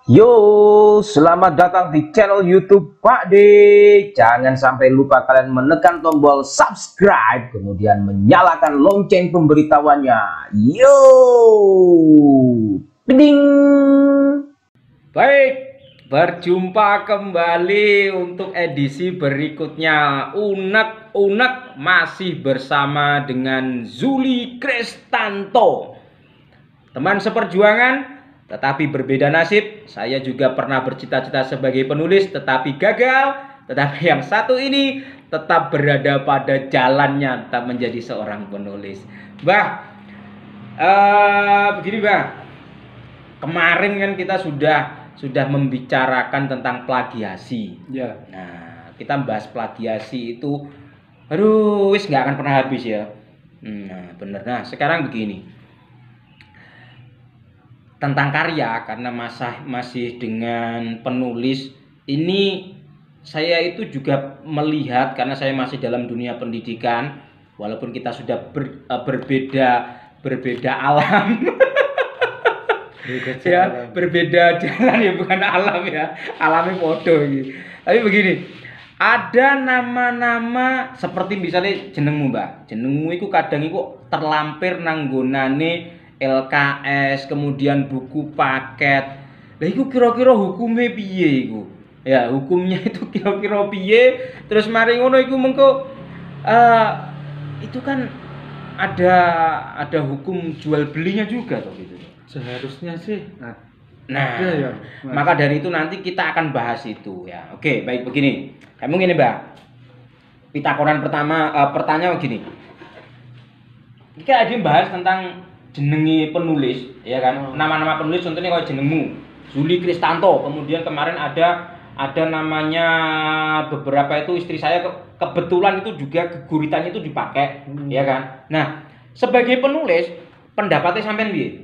Yo, selamat datang di channel YouTube Pak D. Jangan sampai lupa kalian menekan tombol subscribe, kemudian menyalakan lonceng pemberitahuannya. Yo, peding. Baik, berjumpa kembali untuk edisi berikutnya. Unek-unek masih bersama dengan Zuli Kristanto, teman seperjuangan tetapi berbeda nasib. Saya juga pernah bercita-cita sebagai penulis tetapi gagal. Tetapi yang satu ini tetap berada pada jalannya, tetap menjadi seorang penulis. Begini Mbah. Kemarin kan kita sudah membicarakan tentang plagiasi. Ya. Nah, kita bahas plagiasi itu, aduh, wis nggak akan pernah habis ya. Nah, bener. Nah, sekarang begini. Tentang karya, karena masih dengan penulis ini, saya itu juga melihat, karena saya masih dalam dunia pendidikan, walaupun kita sudah berbeda alam. Ya, berbeda jalan ya, bukan alam ya, alamnya bodoh gitu. Tapi begini, ada nama-nama seperti misalnya jenengmu Mbak, jenengmu itu kadang itu terlampir nanggonane LKS, kemudian buku paket. Lah itu kira-kira hukumnya piye iku? Ya, hukumnya itu kira-kira piye? Terus mari ngono iku mengko itu kan ada hukum jual belinya juga toh gitu. Seharusnya sih. Nah, ya, maka dari itu nanti kita akan bahas itu ya. Oke, baik begini. Kamu gini, Mbak. Pitakonan pertama, pertanyaan begini. Kita ada bahas tentang jenengi penulis, ya kan? Nama-nama penulis contohnya kayak jenengmu, Zuli Kristanto. Kemudian kemarin ada namanya beberapa itu istri saya kebetulan itu juga guritannya itu dipakai, ya kan? Nah, sebagai penulis pendapatnya sampean piye?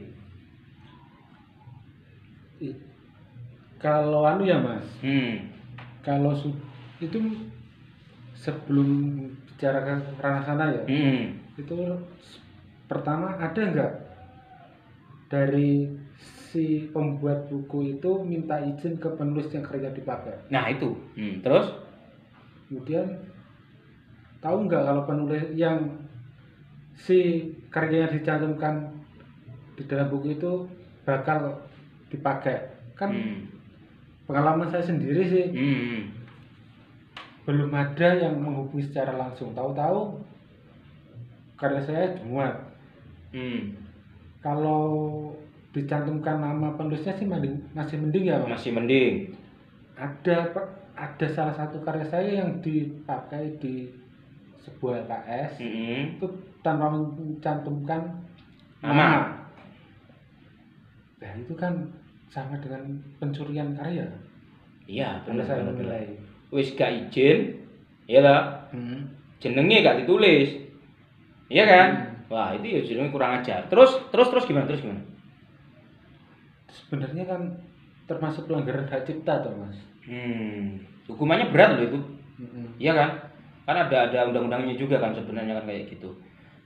Kalau anu ya Mas, kalau itu sebelum bicara ke ranah sana ya, itu pertama ada nggak dari si pembuat buku itu minta izin ke penulis yang kerja dipakai? Nah itu, terus? Kemudian tahu nggak kalau penulis yang si karyanya dicantumkan di dalam buku itu bakal dipakai? Kan pengalaman saya sendiri sih, belum ada yang menghubungi secara langsung. Tahu-tahu karya saya dimuat. Kalau dicantumkan nama penulisnya sih masih mending ya Mas? Masih mending. Ada salah satu karya saya yang dipakai di sebuah LKS itu tanpa mencantumkan nama. Nah itu kan sama dengan pencurian karya. Iya, benar saya menilai. Wis gak izin, ya lah. Jenenge gak ditulis. Iya kan? Wah, itu ya jenenge kurang ajar. Terus gimana? Sebenarnya kan termasuk pelanggaran hak cipta toh, Mas. Hukumannya berat loh itu. Iya kan? Kan ada undang-undangnya juga kan sebenarnya kan kayak gitu.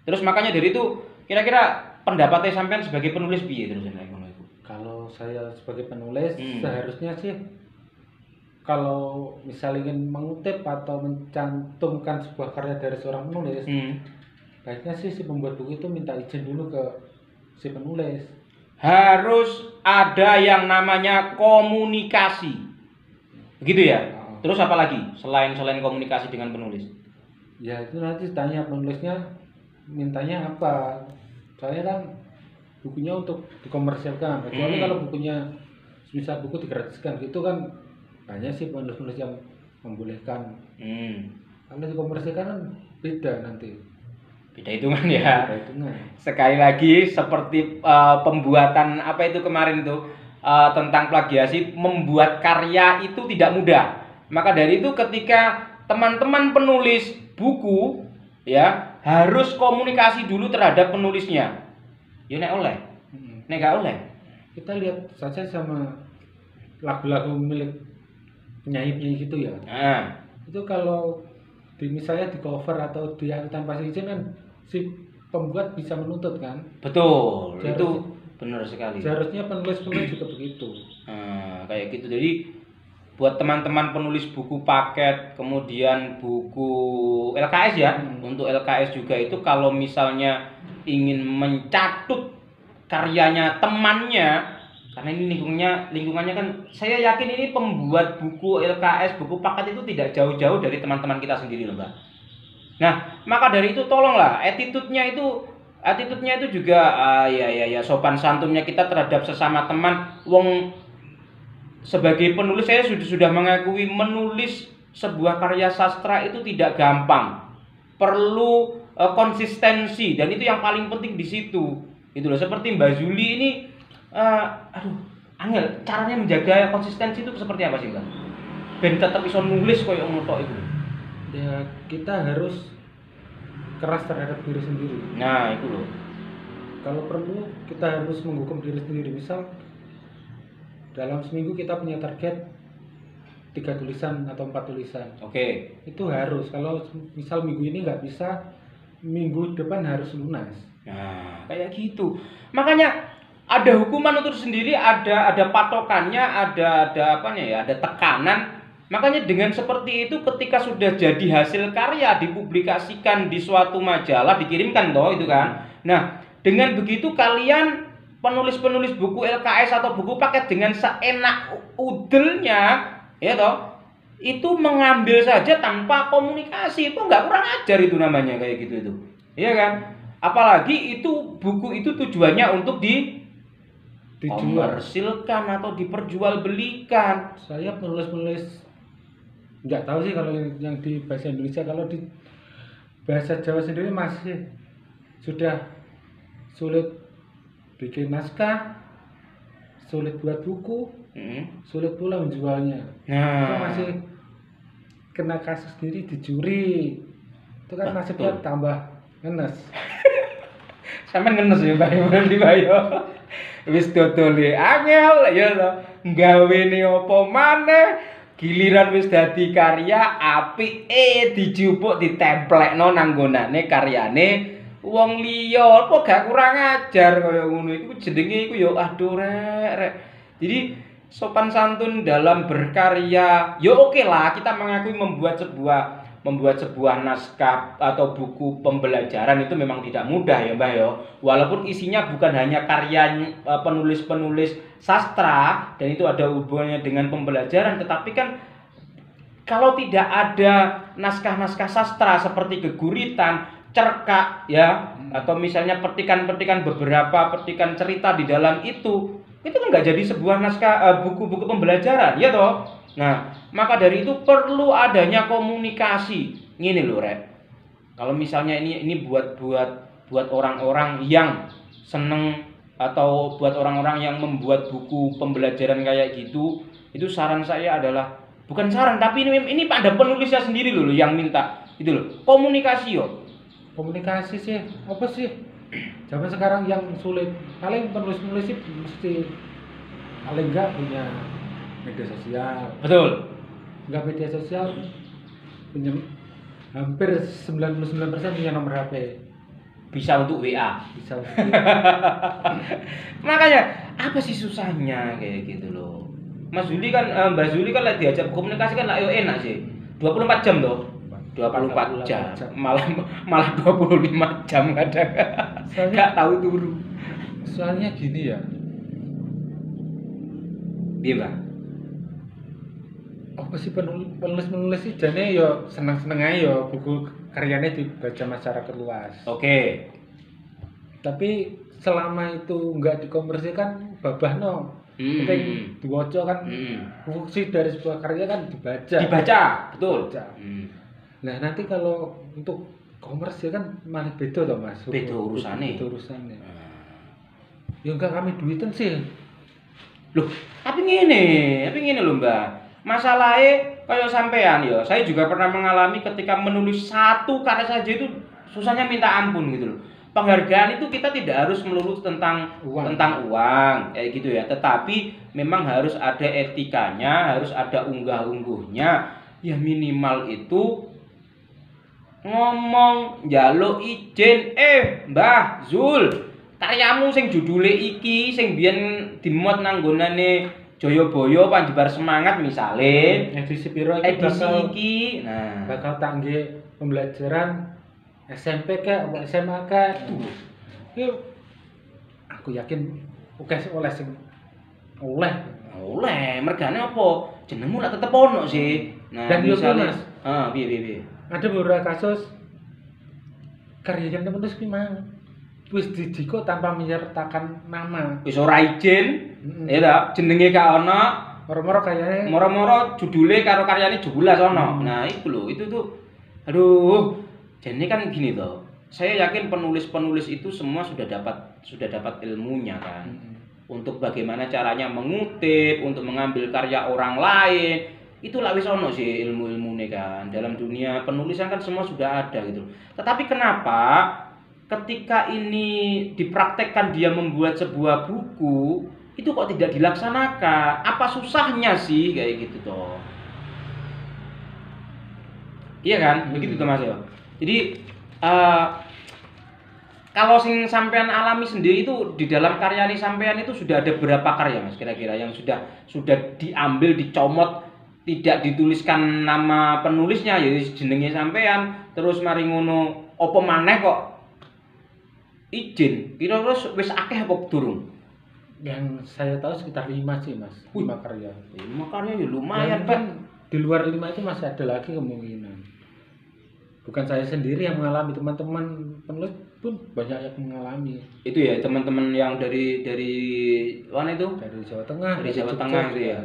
Terus makanya dari itu kira-kira pendapatnya sampean sebagai penulis piye terus itu? Kalau saya sebagai penulis seharusnya sih kalau misalnya ingin mengutip atau mencantumkan sebuah karya dari seorang penulis, baiknya sih si pembuat buku itu minta izin dulu ke si penulis. Harus ada yang namanya komunikasi, begitu ya? Terus apa lagi selain komunikasi dengan penulis? Ya itu nanti tanya penulisnya mintanya apa. Soalnya kan bukunya untuk dikomersilkan, kecuali kalau bukunya bisa buku digratiskan gitu kan banyak sih penulis-penulis yang membolehkan. Kalau dikomersilkan kan beda nanti. Beda hitungan ya. Beda hitungan. Sekali lagi seperti pembuatan apa itu kemarin itu tentang plagiasi, membuat karya itu tidak mudah. Maka dari itu ketika teman-teman penulis buku ya harus komunikasi dulu terhadap penulisnya. Ya nek oleh. Nek gak oleh. Kita lihat saja sama lagu-lagu milik penyanyi-penyanyi gitu ya. Itu kalau misalnya di cover atau di tanpa izin kan si pembuat bisa menuntut kan. Betul. Jadi itu Benar sekali. Seharusnya penulis-penulis juga begitu. Nah, kayak gitu. Jadi buat teman-teman penulis buku paket, kemudian buku LKS ya, untuk LKS juga itu kalau misalnya ingin mencatut karyanya temannya, karena ini lingkungannya kan, saya yakin ini pembuat buku LKS, buku paket itu tidak jauh-jauh dari teman-teman kita sendiri loh, Mbak. Nah, maka dari itu tolonglah attitude-nya itu juga ya sopan santunnya kita terhadap sesama teman. Wong sebagai penulis saya sudah mengakui menulis sebuah karya sastra itu tidak gampang. Perlu konsistensi dan itu yang paling penting di situ. Itu loh, seperti Mbak Zuli ini angel caranya menjaga konsistensi itu seperti apa sih, Mbak? Ben tetap bisa nulis koyo ngono tok itu. Ya kita harus keras terhadap diri sendiri. Nah, itu loh. Kalau perlu kita harus menghukum diri sendiri. Misal dalam seminggu kita punya target 3 tulisan atau 4 tulisan. Oke. Itu harus. Kalau misal minggu ini nggak bisa, minggu depan harus lunas. Nah, kayak gitu. Makanya ada hukuman untuk sendiri, ada patokannya, ada apanya ya, ada tekanan. Makanya dengan seperti itu ketika sudah jadi hasil karya dipublikasikan di suatu majalah, dikirimkan toh itu kan. Nah, dengan begitu kalian penulis-penulis buku LKS atau buku paket dengan seenak udelnya ya toh, itu mengambil saja tanpa komunikasi, itu nggak kurang ajar itu namanya kayak gitu itu. Iya kan? Apalagi itu buku itu tujuannya untuk dikomersilkan atau diperjualbelikan. Saya penulis-penulis nggak tahu sih kalau yang di bahasa Indonesia. Kalau di bahasa Jawa sendiri masih sudah sulit bikin naskah, sulit buat buku, sulit pula menjualnya. Itu masih kena kasus sendiri, dicuri. Itu kan nasibnya tambah ngenes. Sampai ngenes ya Mbak, berarti Mbak yo. Wis dodole angel ya to. Gawene apa maneh? Giliran wis dadi karya apike dijupuk ditemplekno nang nggonane karyane wong liya. Apa gak kurang ajar kaya ngono iku jenenge iku ya aduh rek. Jadi sopan santun dalam berkarya. Ya oke lah kita mengakui membuat sebuah naskah atau buku pembelajaran itu memang tidak mudah ya Mbak ya. Walaupun isinya bukan hanya karya penulis-penulis sastra dan itu ada hubungannya dengan pembelajaran, tetapi kan kalau tidak ada naskah-naskah sastra seperti Geguritan, Cerkak ya, atau misalnya petikan-petikan beberapa petikan cerita di dalam itu kan nggak jadi sebuah naskah buku-buku pembelajaran ya toh. Nah, maka dari itu perlu adanya komunikasi. Gini loh, Rek. Kalau misalnya ini buat orang-orang yang seneng atau buat orang-orang yang membuat buku pembelajaran kayak gitu, itu saran saya adalah bukan saran tapi ini ada penulisnya sendiri loh yang minta. Itu loh, komunikasi yo. Komunikasi sih, apa sih? Zaman sekarang yang sulit. Paling penulis-penulis sih mesti paling enggak punya media sosial. Betul. Enggak media sosial punya hampir 99% punya nomor HP. Bisa untuk WA. Bisa. Makanya apa sih susahnya kayak gitu loh. Mas Zuli kan Mbak Zuli kan lagi diajak komunikasi kan lah enak sih. 24 jam loh. 24 jam. Malah 25 jam kadang. Enggak tahu turu. Soalnya gini ya. Iya, Mbak. Apa sih penulis sih jane yo seneng-seneng ae yo buku karyanya dibaca masyarakat luas. Oke. Tapi selama itu enggak dikomersilkan babahno. Penting diwaca kan. Fungsi dari sebuah karya kan dibaca, betul. Nah, nanti kalau untuk komersil kan malah beda toh, Mas. Beda urusannya. Ya enggak kami duitan sih. Loh, tapi ngene lho, Mbak. Masalahnya kayak sampean ya, saya juga pernah mengalami ketika menulis satu karya saja itu susahnya minta ampun gitu loh. Penghargaan itu kita tidak harus melulu tentang uang kayak gitu ya, tetapi memang harus ada etikanya, harus ada unggah-ungguhnya. Ya minimal itu ngomong njaluk izin, Mbah Zul, karyamu sing judule iki sing biyen dimuat nang nggonane Joyoboyo Panjebar Semangat misale edisi piro iki edisi bakal iki nah bakal tangge pembelajaran SMP ke SMA ke iki aku yakin oleh sing oleh mergane apa jenengmu lak tetep ono sih nah dan yo misale Mas piye ada beberapa kasus karya yang penulis ki mang wis didiko tanpa menyertakan nama wis ora izin ya ta jenenge gak ono moro-moro kayaknya moro-moro judule karo karyane jelas ono nah iku lho itu tuh aduh jadi kan gini toh saya yakin penulis-penulis itu semua sudah dapat ilmunya kan untuk bagaimana caranya mengutip untuk mengambil karya orang lain itu lah wis ono sih ilmu-ilmune kan dalam dunia penulisan kan semua sudah ada gitu tetapi kenapa ketika ini dipraktekkan dia membuat sebuah buku itu kok tidak dilaksanakan apa susahnya sih kayak gitu toh iya kan begitu toh Mas ya jadi kalau sing sampean alami sendiri itu di dalam karyani sampean itu sudah ada berapa karya Mas kira-kira yang sudah diambil dicomot tidak dituliskan nama penulisnya ya jenenge sampean terus mari ngono apa maneh kok izin kira-kira wis akeh apa durung yang saya tahu sekitar 5 sih Mas 5 karya 5 karya ya lumayan kan di luar 5 itu masih ada lagi kemungkinan bukan saya sendiri yang mengalami teman-teman penulis pun banyak yang mengalami itu ya teman-teman yang dari mana itu dari Jawa Tengah dari Jawa Tengah itu ya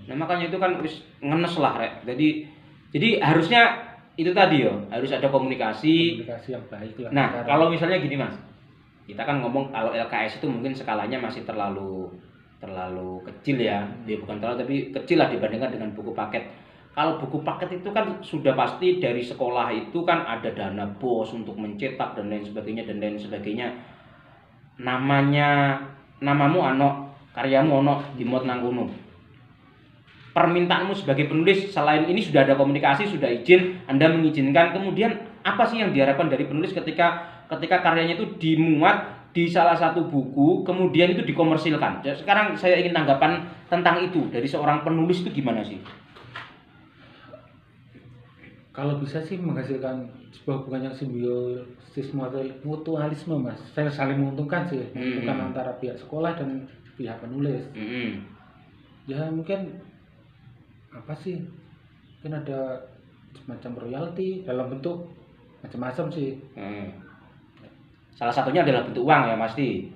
nah makanya itu kan wis ngenes lah rek jadi harusnya itu tadi yo harus ada komunikasi yang baik lah nah kalau misalnya gini Mas kita kan ngomong kalau LKS itu mungkin skalanya masih terlalu kecil ya dia bukan terlalu tapi kecil lah dibandingkan dengan buku paket kalau buku paket itu kan sudah pasti dari sekolah itu kan ada dana bos untuk mencetak dan lain sebagainya namamu ano karyamu ono dimuat nang kono permintaanmu sebagai penulis selain ini sudah ada komunikasi sudah izin Anda mengizinkan kemudian apa sih yang diharapkan dari penulis ketika karyanya itu dimuat di salah satu buku kemudian itu dikomersilkan sekarang saya ingin tanggapan tentang itu dari seorang penulis itu gimana sih kalau bisa sih menghasilkan sebuah hubungan yang simbiosis mutualisme Mas saya saling menguntungkan sih bukan antara pihak sekolah dan pihak penulis ya mungkin apa sih mungkin ada semacam royalti dalam bentuk macam-macam sih salah satunya adalah bentuk uang ya pasti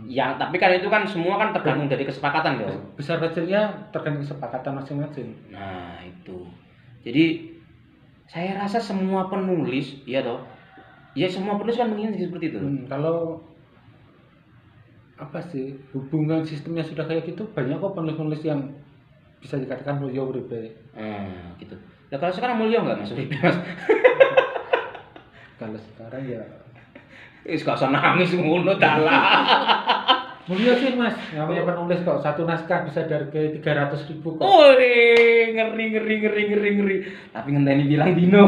yang tapi kan itu kan semua kan tergantung dari kesepakatan ya besar kecilnya tergantung kesepakatan masing-masing nah itu jadi saya rasa semua penulis ya toh ya semua penulis kan menginginkan seperti itu kalau apa sih hubungan sistemnya sudah kayak gitu banyak kok penulis-penulis yang bisa dikatakan mulia uripe gitu ya kalau sekarang mulia nggak Mas uripe Mas kalau sekarang ya gak usah nangis ngono dalah mulia sih Mas namanya penulis kok satu naskah bisa dihargai 300.000 kok ngeri tapi ngenteni bilang dino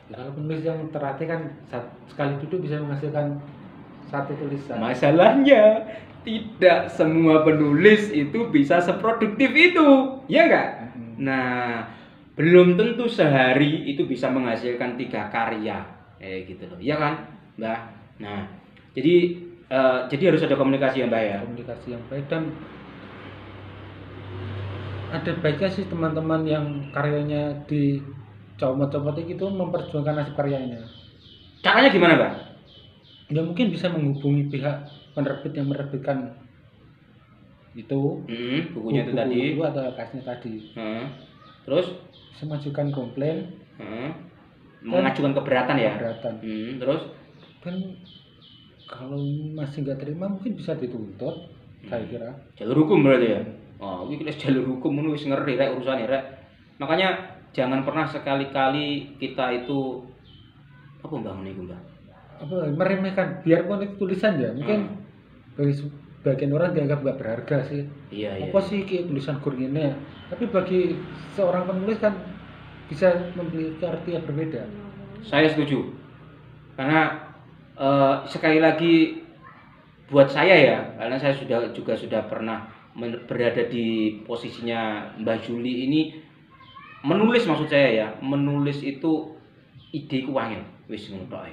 ya, kalau penulis yang terlatih kan sekali duduk bisa menghasilkan satu tulisan masalahnya tidak semua penulis itu bisa seproduktif itu ya enggak nah belum tentu sehari itu bisa menghasilkan 3 karya gitu loh ya kan Mbak nah jadi harus ada komunikasi yang baik ya komunikasi yang baik dan ada baiknya sih teman-teman yang karyanya dicomot-comot itu memperjuangkan nasib karyanya caranya gimana Mbak ya mungkin bisa menghubungi pihak penerbit yang menerbitkan itu bukunya itu tadi buku atau kasnya tadi terus bisa mengajukan komplain mengajukan keberatan ya terus kan kalau masih nggak terima mungkin bisa dituntut saya kira jalur hukum berarti ya oh ini jalur hukum ini wis ngeri rek urusannya rek makanya jangan pernah sekali-kali kita itu apa bangun itu Mbak apa meremehkan biarpun itu tulisan ya mungkin bagi sebagian orang dianggap nggak berharga sih apa sih kayak tulisan kurngnya tapi bagi seorang penulis kan bisa memiliki arti yang berbeda saya setuju karena sekali lagi buat saya ya, karena saya sudah pernah berada di posisinya Mbah Juli ini, menulis maksud saya ya, menulis itu ide ku wangil wis ngono tok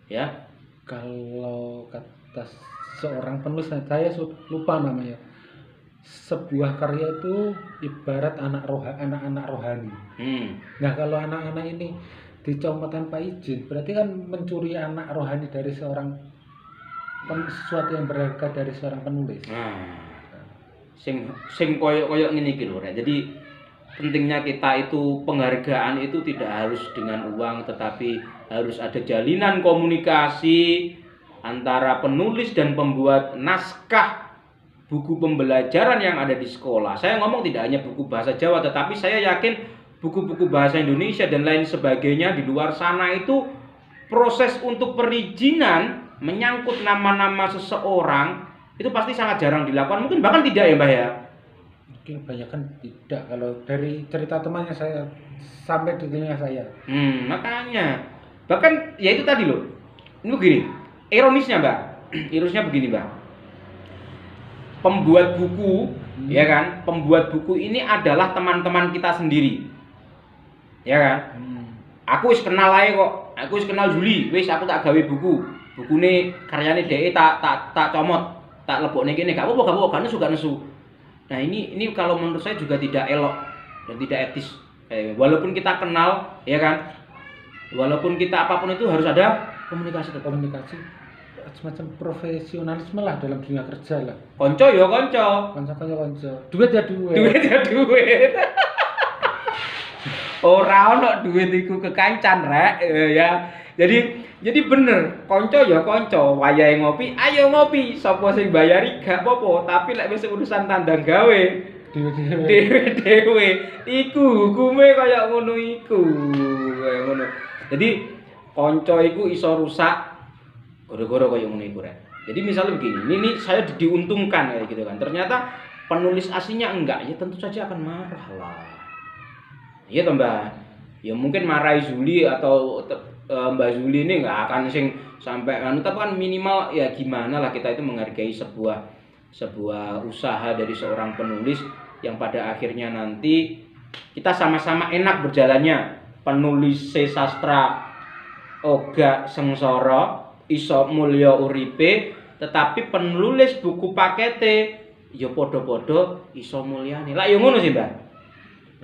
ya. Kalau kata seorang penulis, saya lupa namanya, sebuah karya itu ibarat anak-anak rohani. Nah, kalau anak-anak ini dicomot tanpa izin, berarti kan mencuri anak rohani dari sesuatu yang berharga dari seorang penulis. Sing koyok ngene iki lho, Rek. Jadi pentingnya kita itu penghargaan itu tidak harus dengan uang, tetapi harus ada jalinan komunikasi antara penulis dan pembuat naskah buku pembelajaran yang ada di sekolah. Saya ngomong tidak hanya buku bahasa Jawa, tetapi saya yakin buku-buku bahasa Indonesia dan lain sebagainya di luar sana itu proses untuk perizinan menyangkut nama-nama seseorang itu pasti sangat jarang dilakukan. Mungkin bahkan tidak ya Mbah ya? Mungkin banyak kan tidak, kalau dari cerita temannya saya sampai di telinga saya. Makanya bahkan ya itu tadi loh. Ini begini, ironisnya Mbak. Ironisnya begini Mbak. Pembuat buku, ya kan? Pembuat buku ini adalah teman-teman kita sendiri. Ya kan? Aku wis kenal ae kok. Aku wis kenal Juli, wis aku tak gawe buku. Bukune karyane dhek tak comot, tak lebokne kene. Gak apa-apa, gak nesu. Nah, ini kalau menurut saya juga tidak elok dan tidak etis. Walaupun kita kenal, ya kan? Walaupun kita apapun itu harus ada komunikasi. Semacam profesionalisme lah dalam dunia kerja lah. Konco ya konco. Konco. Duit ya duit. Ora ono duit iku kekancan Rek ya. Jadi bener, konco ya konco, wayahe ngopi, ayo ngopi. Sapa sing bayari gak apa-apa, tapi lek wis urusan tandang gawe dhewe iku hukume kaya ngono iku. Kaya ngono. Jadi konco iku iso rusak gara-gara kaya ngono iku Rek. Jadi misalnya begini, ini saya diuntungkan kayak gitu kan. Ternyata penulis aslinya enggak, ya tentu saja akan marah lah. Iya toh Mbak. Ya mungkin marahi Juli atau Mbak Juli ini nggak akan sampai kan, tapi kan minimal ya gimana lah kita itu menghargai sebuah usaha dari seorang penulis yang pada akhirnya nanti kita sama-sama enak berjalannya. Penulis sastra oga sengsara iso mulya uripe, tetapi penulis buku pakete ya padha-padha iso mulyane. Lah ya ngono sih Mbak.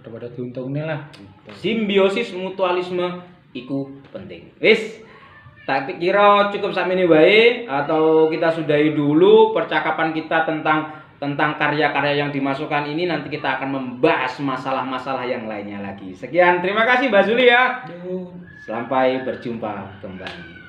Pada diuntungne lah. Simbiosis mutualisme iku penting. Wis, tak kira cukup samene wae atau kita sudahi dulu percakapan kita tentang karya-karya yang dimasukkan ini. Nanti kita akan membahas masalah-masalah yang lainnya lagi. Sekian, terima kasih Mbak Zuli ya. Sampai berjumpa kembali.